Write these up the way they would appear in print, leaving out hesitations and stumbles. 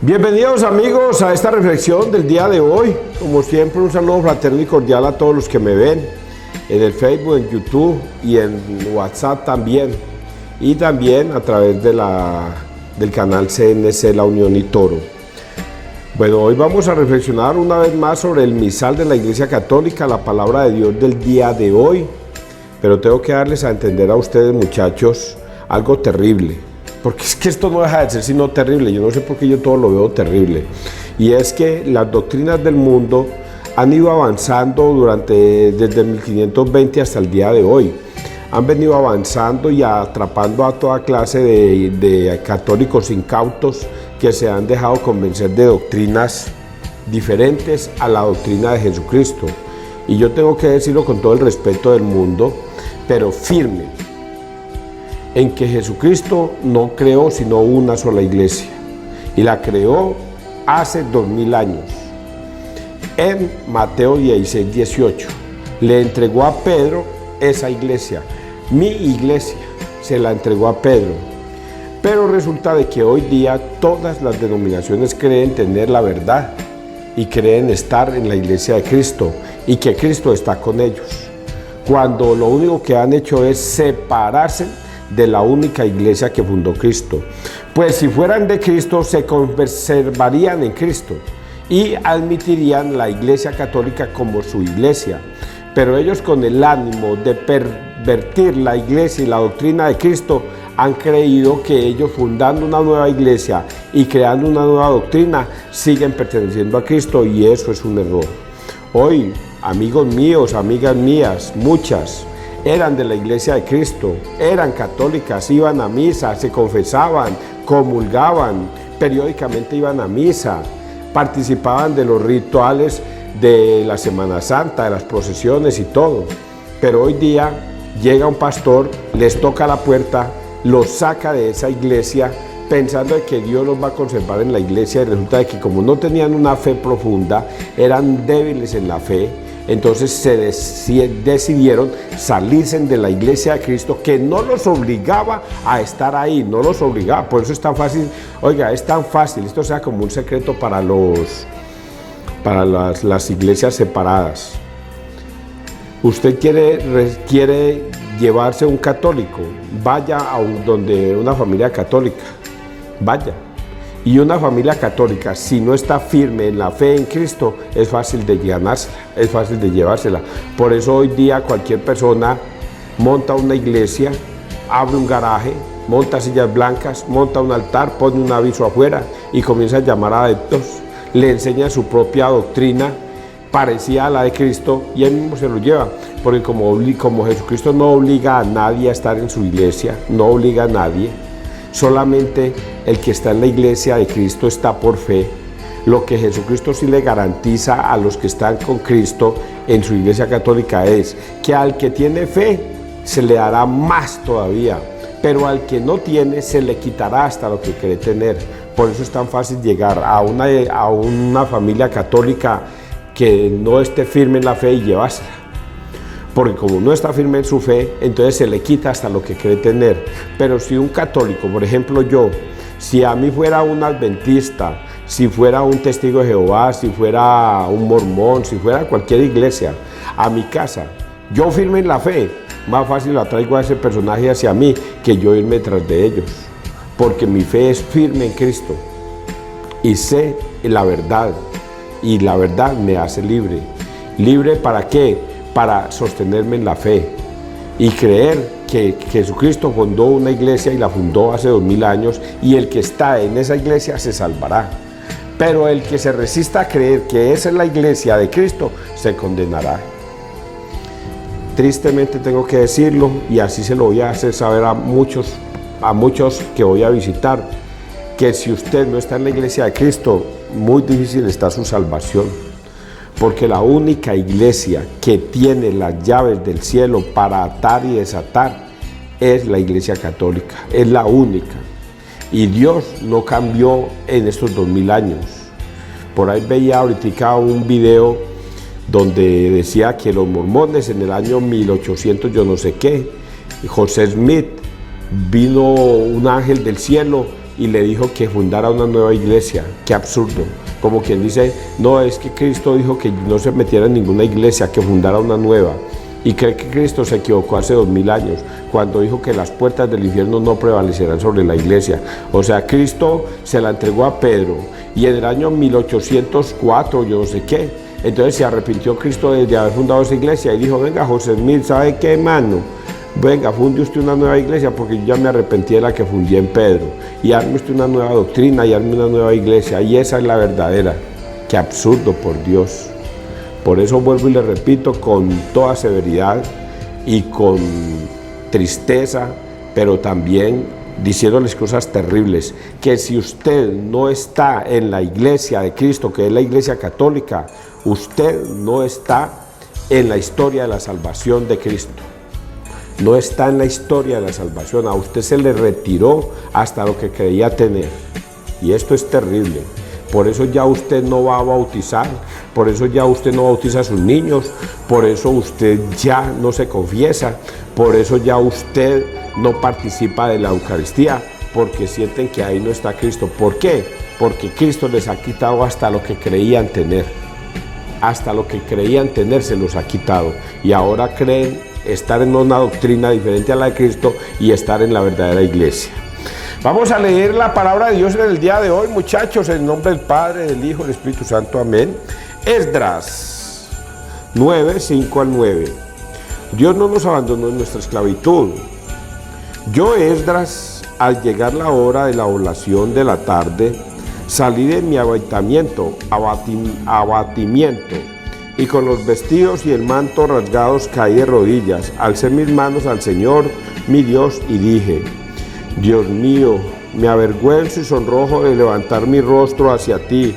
Bienvenidos amigos a esta reflexión del día de hoy. Como siempre, un saludo fraterno y cordial a todos los que me ven en el Facebook, en YouTube y en WhatsApp también. Y también a través del canal CNC La Unión y Toro. Bueno, hoy vamos a reflexionar una vez más sobre el misal de la Iglesia Católica, la palabra de Dios del día de hoy. Pero tengo que darles a entender a ustedes, muchachos, algo terrible. Porque es que esto no deja de ser sino terrible. Yo no sé por qué yo todo lo veo terrible. Y es que las doctrinas del mundo han ido avanzando desde 1520 hasta el día de hoy. Han venido avanzando y atrapando a toda clase de católicos incautos que se han dejado convencer de doctrinas diferentes a la doctrina de Jesucristo. Y yo tengo que decirlo con todo el respeto del mundo, pero firme en que Jesucristo no creó sino una sola iglesia, y la creó hace 2000 años. En Mateo 16, 18, le entregó a Pedro esa iglesia. Mi iglesia se la entregó a Pedro. Pero resulta de que hoy día todas las denominaciones creen tener la verdad y creen estar en la iglesia de Cristo y que Cristo está con ellos, cuando lo único que han hecho es separarse de la única iglesia que fundó Cristo. Pues si fueran de Cristo, se conservarían en Cristo y admitirían la Iglesia Católica como su iglesia. Pero ellos, con el ánimo de pervertir la iglesia y la doctrina de Cristo, han creído que ellos, fundando una nueva iglesia y creando una nueva doctrina, siguen perteneciendo a Cristo, y eso es un error. Hoy, amigos míos, amigas mías, muchas eran de la iglesia de Cristo, eran católicas, iban a misa, se confesaban, comulgaban, periódicamente iban a misa, participaban de los rituales de la Semana Santa, de las procesiones y todo. Pero hoy día llega un pastor, les toca la puerta, los saca de esa iglesia pensando de que Dios los va a conservar en la iglesia, y resulta de que como no tenían una fe profunda, eran débiles en la fe. Entonces decidieron salirse de la iglesia de Cristo, que no los obligaba a estar ahí, no los obligaba. Por eso es tan fácil, oiga, es tan fácil, esto sea como un secreto para las iglesias separadas. Usted quiere llevarse un católico, vaya donde una familia católica, vaya. Y una familia católica, si no está firme en la fe en Cristo, es fácil de ganársela, es fácil de llevársela. Por eso hoy día cualquier persona monta una iglesia, abre un garaje, monta sillas blancas, monta un altar, pone un aviso afuera y comienza a llamar a adeptos, le enseña su propia doctrina parecida a la de Cristo, y él mismo se lo lleva. Porque como Jesucristo no obliga a nadie a estar en su iglesia, no obliga a nadie, solamente el que está en la iglesia de Cristo está por fe. Lo que Jesucristo sí le garantiza a los que están con Cristo en su iglesia católica es que al que tiene fe se le dará más todavía, pero al que no tiene se le quitará hasta lo que cree tener. Por eso es tan fácil llegar a una familia católica que no esté firme en la fe y llevársela. Porque como no está firme en su fe, entonces se le quita hasta lo que cree tener. Pero si un católico, por ejemplo yo, si a mí fuera un adventista, si fuera un testigo de Jehová, si fuera un mormón, si fuera cualquier iglesia, a mi casa, yo firme en la fe, más fácil atraigo a ese personaje hacia mí que yo irme tras de ellos. Porque mi fe es firme en Cristo y sé la verdad, y la verdad me hace libre. ¿Libre para qué? Para sostenerme en la fe y creer que Jesucristo fundó una iglesia, y la fundó hace 2000 años, y el que está en esa iglesia se salvará. Pero el que se resista a creer que esa es la iglesia de Cristo se condenará. Tristemente tengo que decirlo, y así se lo voy a hacer saber a muchos que voy a visitar, que si usted no está en la iglesia de Cristo, muy difícil está su salvación. Porque la única iglesia que tiene las llaves del cielo para atar y desatar es la iglesia católica, es la única. Y Dios no cambió en estos 2000 años. Por ahí veía ahorita un video donde decía que los mormones en el año 1800 yo no sé qué, José Smith, vino un ángel del cielo y le dijo que fundara una nueva iglesia. Qué absurdo. Como quien dice, no, es que Cristo dijo que no se metiera en ninguna iglesia, que fundara una nueva. Y cree que Cristo se equivocó hace 2000 años, cuando dijo que las puertas del infierno no prevalecerán sobre la iglesia. O sea, Cristo se la entregó a Pedro, y en el año 1804, yo no sé qué, entonces se arrepintió Cristo de haber fundado esa iglesia, y dijo, venga, José Smith, ¿sabe qué, hermano? Venga, funde usted una nueva iglesia, porque yo ya me arrepentí de la que fundí en Pedro, y arme usted una nueva doctrina, y arme una nueva iglesia, y esa es la verdadera. Qué absurdo, por Dios. Por eso vuelvo y le repito con toda severidad y con tristeza, pero también diciéndoles cosas terribles, que si usted no está en la iglesia de Cristo, que es la iglesia católica, usted no está en la historia de la salvación de Cristo. No está en la historia de la salvación. A usted se le retiró hasta lo que creía tener. Y esto es terrible. Por eso ya usted no va a bautizar, por eso ya usted no bautiza a sus niños, por eso usted ya no se confiesa, por eso ya usted no participa de la Eucaristía, porque sienten que ahí no está Cristo. ¿Por qué? Porque Cristo les ha quitado hasta lo que creían tener. Hasta lo que creían tener se los ha quitado. Y ahora creen estar en una doctrina diferente a la de Cristo y estar en la verdadera iglesia. Vamos a leer la palabra de Dios en el día de hoy, muchachos, en nombre del Padre, del Hijo y del Espíritu Santo. Amén. Esdras 9, 5 al 9. Dios no nos abandonó en nuestra esclavitud. Yo, Esdras, al llegar la hora de la oblación de la tarde, salí de mi abatimiento, y con los vestidos y el manto rasgados caí de rodillas, alcé mis manos al Señor, mi Dios, y dije: Dios mío, me avergüenzo y sonrojo de levantar mi rostro hacia ti,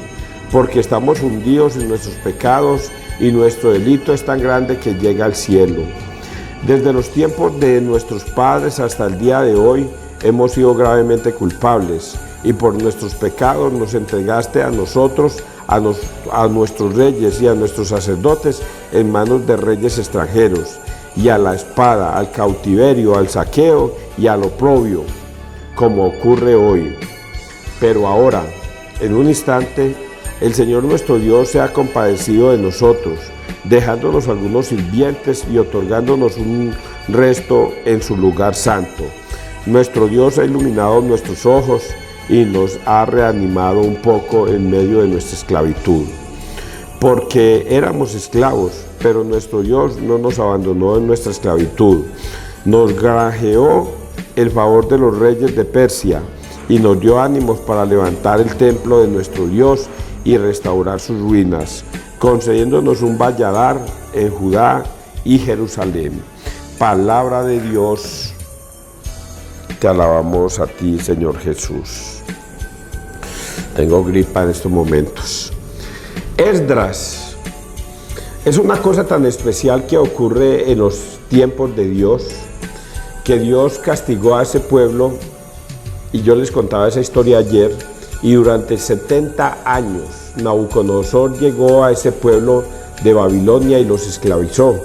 porque estamos hundidos en nuestros pecados y nuestro delito es tan grande que llega al cielo. Desde los tiempos de nuestros padres hasta el día de hoy hemos sido gravemente culpables, y por nuestros pecados nos entregaste a nosotros, a nuestros reyes y a nuestros sacerdotes en manos de reyes extranjeros, y a la espada, al cautiverio, al saqueo y al oprobio, como ocurre hoy. Pero ahora, en un instante, el Señor nuestro Dios se ha compadecido de nosotros, dejándonos algunos sirvientes y otorgándonos un resto en su lugar santo. Nuestro Dios ha iluminado nuestros ojos y nos ha reanimado un poco en medio de nuestra esclavitud. Porque éramos esclavos, pero nuestro Dios no nos abandonó en nuestra esclavitud. Nos granjeó el favor de los reyes de Persia y nos dio ánimos para levantar el templo de nuestro Dios y restaurar sus ruinas, concediéndonos un valladar en Judá y Jerusalén. Palabra de Dios, te alabamos a ti, Señor Jesús. Tengo gripa en estos momentos. Esdras es una cosa tan especial que ocurre en los tiempos de Dios, que Dios castigó a ese pueblo, y yo les contaba esa historia ayer, y durante 70 años Nabucodonosor llegó a ese pueblo de Babilonia y los esclavizó,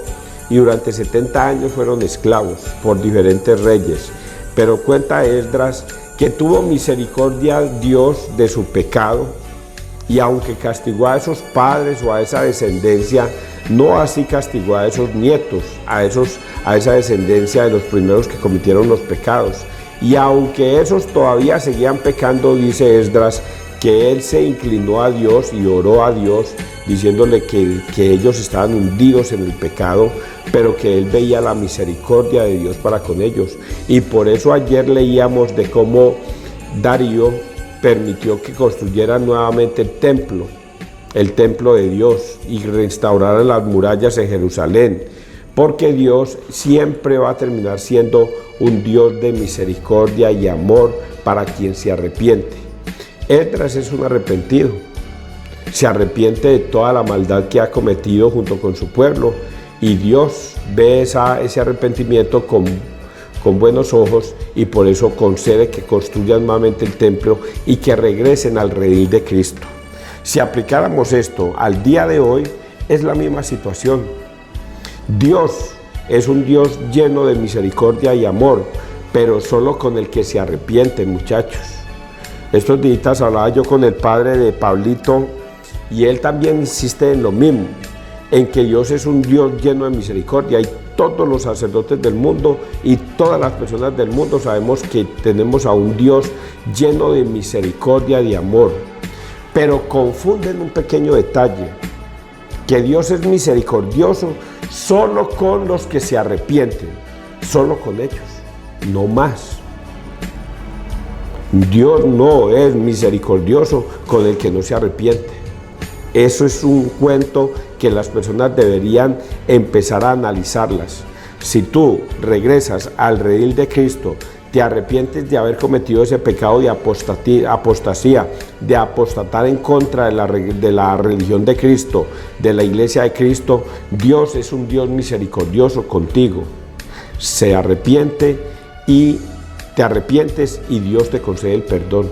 y durante 70 años fueron esclavos por diferentes reyes. Pero cuenta Esdras que tuvo misericordia Dios de su pecado, y aunque castigó a esos padres o a esa descendencia, no así castigó a esos nietos, a esa descendencia de los primeros que cometieron los pecados. Y aunque esos todavía seguían pecando, dice Esdras que él se inclinó a Dios y oró a Dios, diciéndole que ellos estaban hundidos en el pecado, pero que él veía la misericordia de Dios para con ellos. Y por eso ayer leíamos de cómo Darío permitió que construyeran nuevamente el templo de Dios, y restauraran las murallas en Jerusalén, porque Dios siempre va a terminar siendo un Dios de misericordia y amor para quien se arrepiente. Esdras es un arrepentido, se arrepiente de toda la maldad que ha cometido junto con su pueblo, y Dios ve ese arrepentimiento con buenos ojos, y por eso concede que construyan nuevamente el templo y que regresen al redil de Cristo. Si aplicáramos esto al día de hoy, es la misma situación. Dios es un Dios lleno de misericordia y amor, pero solo con el que se arrepiente, muchachos. Estos días hablaba yo con el padre de Pablito y él también insiste en lo mismo, en que Dios es un Dios lleno de misericordia, y todos los sacerdotes del mundo y todas las personas del mundo sabemos que tenemos a un Dios lleno de misericordia y de amor, pero confunden un pequeño detalle, que Dios es misericordioso solo con los que se arrepienten, solo con ellos, no más. Dios no es misericordioso con el que no se arrepiente. Eso es un cuento que las personas deberían empezar a analizarlas. Si tú regresas al redil de Cristo, te arrepientes de haber cometido ese pecado de apostasía, de apostatar en contra de la religión de Cristo, de la iglesia de Cristo, Dios es un Dios misericordioso contigo. Se arrepiente y te arrepientes y Dios te concede el perdón,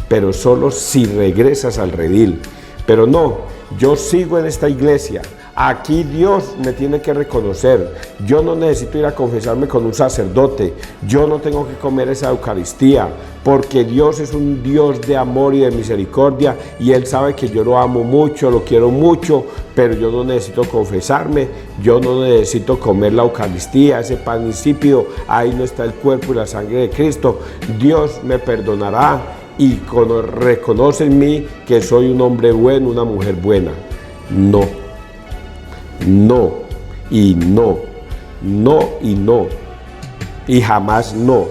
pero solo si regresas al redil. Pero no, yo sigo en esta iglesia, aquí Dios me tiene que reconocer, yo no necesito ir a confesarme con un sacerdote, yo no tengo que comer esa Eucaristía, porque Dios es un Dios de amor y de misericordia, y Él sabe que yo lo amo mucho, lo quiero mucho, pero yo no necesito confesarme, yo no necesito comer la Eucaristía, ese pan insípido, ahí no está el cuerpo y la sangre de Cristo. Dios me perdonará y reconoce en mí que soy un hombre bueno, una mujer buena. No, no, y no, no y no, y jamás no.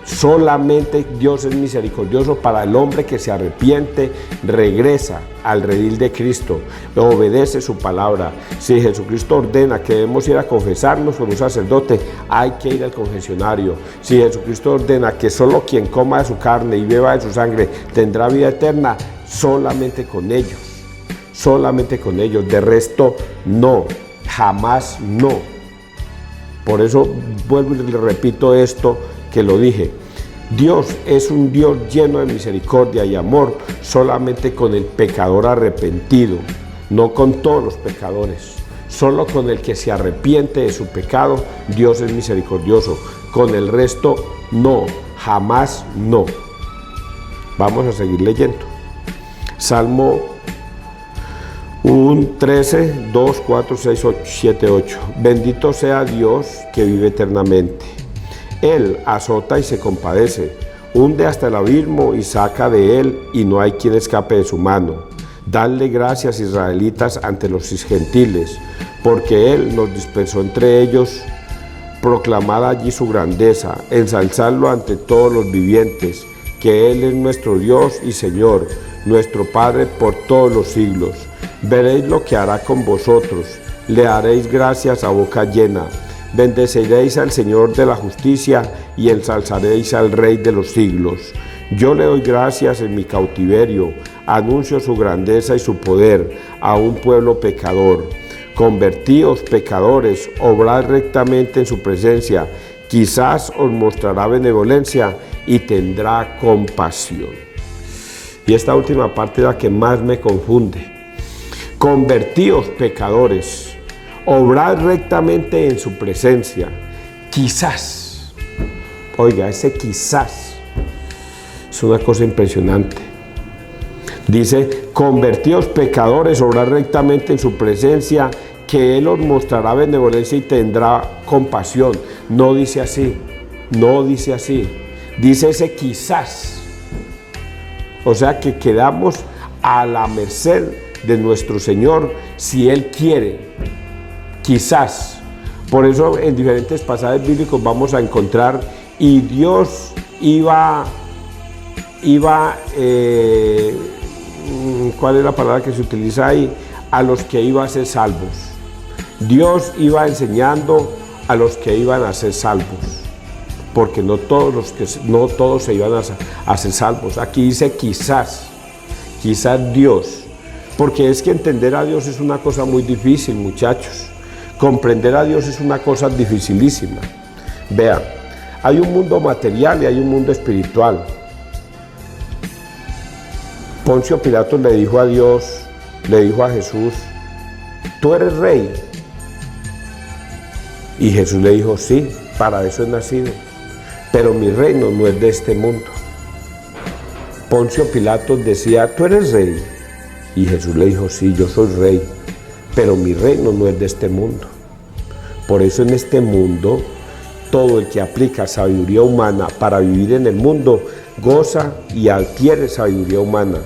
Solamente Dios es misericordioso para el hombre que se arrepiente, regresa al redil de Cristo, obedece su palabra. Si Jesucristo ordena que debemos ir a confesarnos con un sacerdote, hay que ir al confesionario. Si Jesucristo ordena que solo quien coma de su carne y beba de su sangre tendrá vida eterna, solamente con ellos. Solamente con ellos, de resto no, jamás no. Por eso vuelvo y le repito esto que lo dije. Dios es un Dios lleno de misericordia y amor solamente con el pecador arrepentido, no con todos los pecadores. Solo con el que se arrepiente de su pecado, Dios es misericordioso. Con el resto, no, jamás no. Vamos a seguir leyendo. Salmo 13, 2, 4, 6, 8, 7, 8. Bendito sea Dios que vive eternamente. Él azota y se compadece, hunde hasta el abismo y saca de él, y no hay quien escape de su mano. Dadle gracias, israelitas, ante los gentiles, porque él nos dispersó entre ellos. Proclamad allí su grandeza, ensalzadlo ante todos los vivientes, que él es nuestro Dios y Señor, nuestro Padre por todos los siglos. Veréis lo que hará con vosotros, le haréis gracias a boca llena. Bendeciréis al Señor de la justicia y ensalzaréis al Rey de los siglos. Yo le doy gracias en mi cautiverio, anuncio su grandeza y su poder a un pueblo pecador. Convertíos, pecadores, obrad rectamente en su presencia, quizás os mostrará benevolencia y tendrá compasión. Y esta última parte es la que más me confunde. Convertíos, pecadores, obrad rectamente en su presencia, quizás. Oiga, ese quizás es una cosa impresionante. Dice, convertíos pecadores, obrad rectamente en su presencia, que Él os mostrará benevolencia y tendrá compasión. No dice así, no dice así. Dice ese quizás. O sea que quedamos a la merced de nuestro Señor si Él quiere. Quizás. Por eso en diferentes pasajes bíblicos vamos a encontrar, y Dios iba ¿cuál es la palabra que se utiliza ahí? A los que iban a ser salvos. Dios iba enseñando a los que iban a ser salvos, porque no todos se iban a ser salvos. Aquí dice quizás Dios, porque es que entender a Dios es una cosa muy difícil, muchachos. Comprender a Dios es una cosa dificilísima. Vean, hay un mundo material y hay un mundo espiritual. Poncio Pilato le dijo a Dios, le dijo a Jesús, ¿tú eres rey? Y Jesús le dijo, sí, para eso he nacido, pero mi reino no es de este mundo. Poncio Pilato decía: ¿tú eres rey? Y Jesús le dijo: sí, yo soy rey, pero mi reino no es de este mundo. Por eso en este mundo, todo el que aplica sabiduría humana para vivir en el mundo, goza y adquiere sabiduría humana.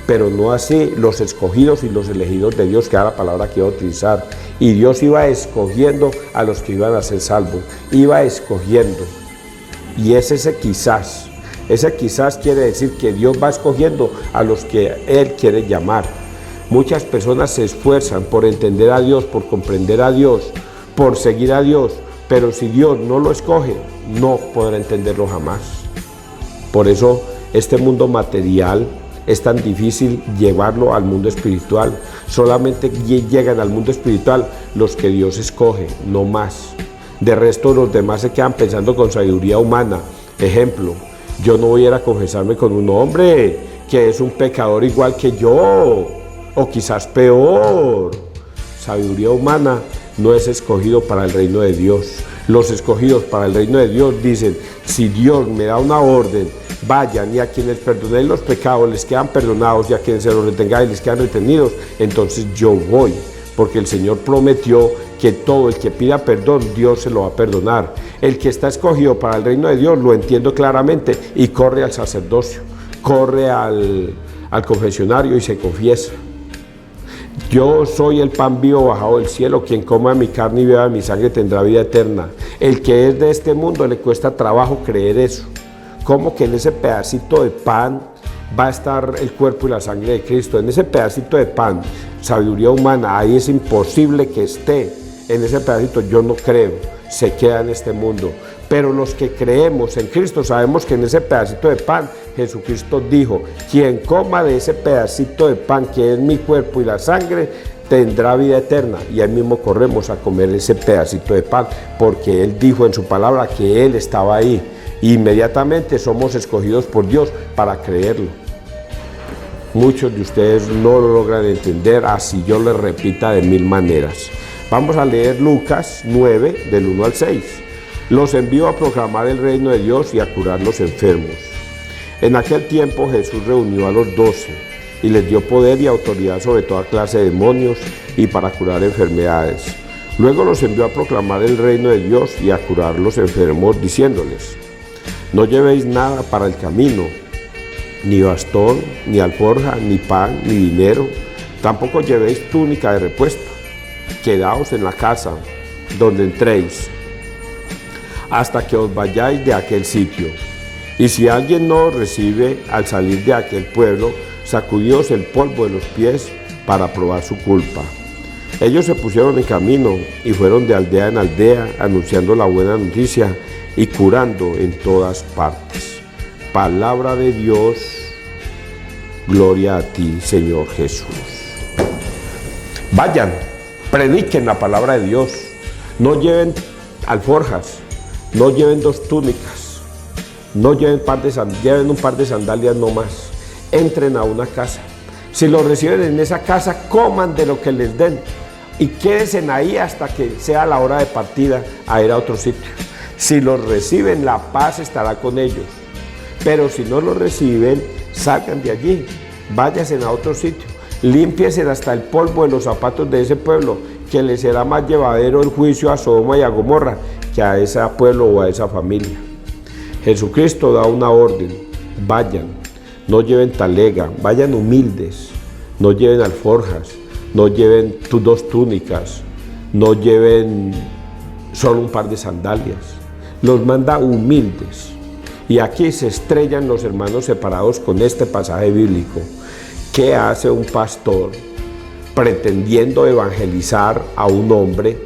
Pero no así los escogidos y los elegidos de Dios, que era la palabra que iba a utilizar. Y Dios iba escogiendo a los que iban a ser salvos. Iba escogiendo. Y es ese quizás. Ese quizás quiere decir que Dios va escogiendo a los que Él quiere llamar. Muchas personas se esfuerzan por entender a Dios, por comprender a Dios, por seguir a Dios, pero si Dios no lo escoge, no podrá entenderlo jamás. Por eso este mundo material es tan difícil llevarlo al mundo espiritual. Solamente llegan al mundo espiritual los que Dios escoge, no más. De resto, los demás se quedan pensando con sabiduría humana. Ejemplo, yo no voy a ir a confesarme con un hombre que es un pecador igual que yo, o quizás peor. Sabiduría humana no es escogido para el reino de Dios. Los escogidos para el reino de Dios dicen: si Dios me da una orden, vayan, y a quienes perdonéis los pecados les quedan perdonados, y a quienes se los retengáis les quedan retenidos, entonces yo voy, porque el Señor prometió que todo el que pida perdón, Dios se lo va a perdonar. El que está escogido para el reino de Dios lo entiendo claramente y corre al sacerdocio, corre al confesionario y se confiesa. Yo soy el pan vivo bajado del cielo, quien coma mi carne y beba mi sangre tendrá vida eterna. El que es de este mundo le cuesta trabajo creer eso. ¿Cómo que en ese pedacito de pan va a estar el cuerpo y la sangre de Cristo? En ese pedacito de pan, sabiduría humana, ahí es imposible que esté. En ese pedacito yo no creo, se queda en este mundo. Pero los que creemos en Cristo sabemos que en ese pedacito de pan Jesucristo dijo: quien coma de ese pedacito de pan que es mi cuerpo y la sangre tendrá vida eterna. Y ahí mismo corremos a comer ese pedacito de pan, porque Él dijo en su palabra que Él estaba ahí. Inmediatamente somos escogidos por Dios para creerlo. Muchos de ustedes no lo logran entender, así yo les repita de mil maneras. Vamos a leer Lucas 9, del 1 al 6. Los envió a proclamar el reino de Dios y a curar los enfermos. En aquel tiempo Jesús reunió a los 12 y les dio poder y autoridad sobre toda clase de demonios y para curar enfermedades. Luego los envió a proclamar el reino de Dios y a curar los enfermos, diciéndoles: no llevéis nada para el camino, ni bastón, ni alforja, ni pan, ni dinero. Tampoco llevéis túnica de repuesto. Quedaos en la casa donde entréis, hasta que os vayáis de aquel sitio. Y si alguien no os recibe al salir de aquel pueblo, sacudíos el polvo de los pies para probar su culpa. Ellos se pusieron en camino y fueron de aldea en aldea, anunciando la buena noticia y curando en todas partes. Palabra de Dios, gloria a ti, Señor Jesús. Vayan, prediquen la palabra de Dios. No lleven alforjas, no lleven 2 túnicas, no lleven lleven un par de sandalias no más. Entren a una casa. Si lo reciben en esa casa, coman de lo que les den y quédense ahí hasta que sea la hora de partida a ir a otro sitio. Si los reciben, la paz estará con ellos. Pero si no los reciben, salgan de allí, váyanse a otro sitio, límpiense hasta el polvo de los zapatos de ese pueblo, que les será más llevadero el juicio a Sodoma y a Gomorra que a ese pueblo o a esa familia. Jesucristo da una orden: vayan, no lleven talega, vayan humildes, no lleven alforjas, no lleven 2 túnicas, no lleven solo un par de sandalias. Los manda humildes. Y aquí se estrellan los hermanos separados con este pasaje bíblico. ¿Qué hace un pastor pretendiendo evangelizar a un hombre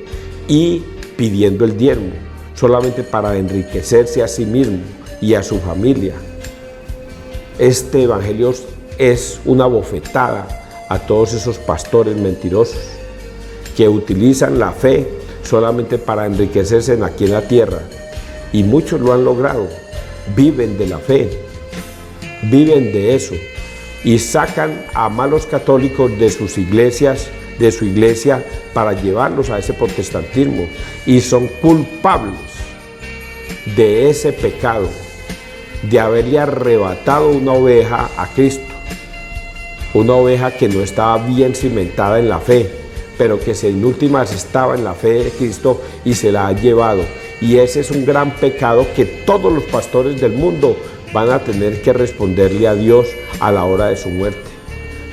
y pidiendo el diezmo? Solamente para enriquecerse a sí mismo y a su familia. Este evangelio es una bofetada a todos esos pastores mentirosos que utilizan la fe solamente para enriquecerse aquí en la tierra. Y muchos lo han logrado, viven de la fe, viven de eso y sacan a malos católicos de sus iglesias, de su iglesia, para llevarlos a ese protestantismo, y son culpables de ese pecado, de haberle arrebatado una oveja a Cristo. Una oveja que no estaba bien cimentada en la fe, pero que en últimas estaba en la fe de Cristo y se la ha llevado. Y ese es un gran pecado que todos los pastores del mundo van a tener que responderle a Dios a la hora de su muerte,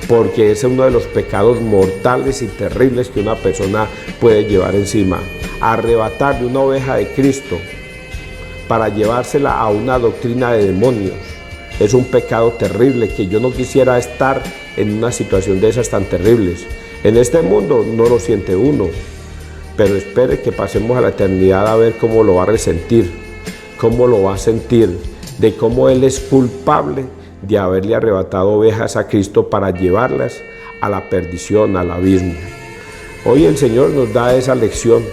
porque ese es uno de los pecados mortales y terribles que una persona puede llevar encima. Arrebatarle una oveja de Cristo para llevársela a una doctrina de demonios es un pecado terrible, que yo no quisiera estar en una situación de esas tan terribles. En este mundo no lo siente uno, pero espere que pasemos a la eternidad a ver cómo lo va a resentir, cómo lo va a sentir, de cómo él es culpable de haberle arrebatado ovejas a Cristo para llevarlas a la perdición, al abismo. Hoy el Señor nos da esa lección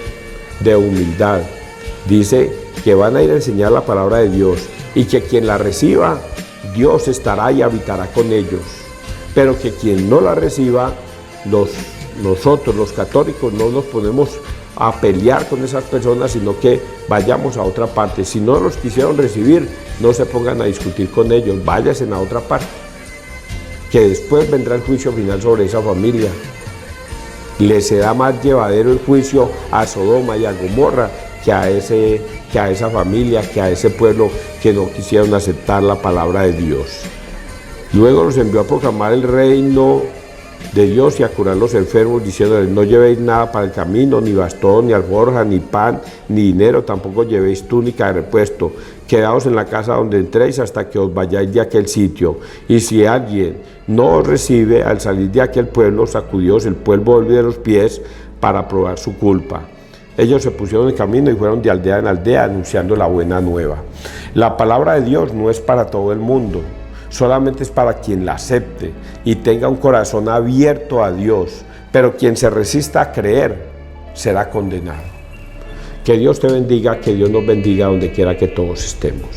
de humildad. Dice que van a ir a enseñar la palabra de Dios y que quien la reciba, Dios estará y habitará con ellos. Pero que quien no la reciba, nosotros los católicos no nos ponemos a pelear con esas personas, sino que vayamos a otra parte. Si no los quisieron recibir, no se pongan a discutir con ellos, váyanse a otra parte, que después vendrá el juicio final sobre esa familia. Le será más llevadero el juicio a Sodoma y a Gomorra que a esa familia, que a ese pueblo que no quisieron aceptar la palabra de Dios. Luego los envió a proclamar el reino de Dios y a curar los enfermos, diciéndoles: no llevéis nada para el camino, ni bastón, ni alforja, ni pan, ni dinero, tampoco llevéis túnica de repuesto. Quedaos en la casa donde entréis hasta que os vayáis de aquel sitio. Y si alguien no os recibe al salir de aquel pueblo, sacudíos el polvo de los pies para probar su culpa. Ellos se pusieron en camino y fueron de aldea en aldea anunciando la buena nueva. La palabra de Dios no es para todo el mundo, solamente es para quien la acepte y tenga un corazón abierto a Dios, pero quien se resista a creer será condenado. Que Dios te bendiga, que Dios nos bendiga donde quiera que todos estemos.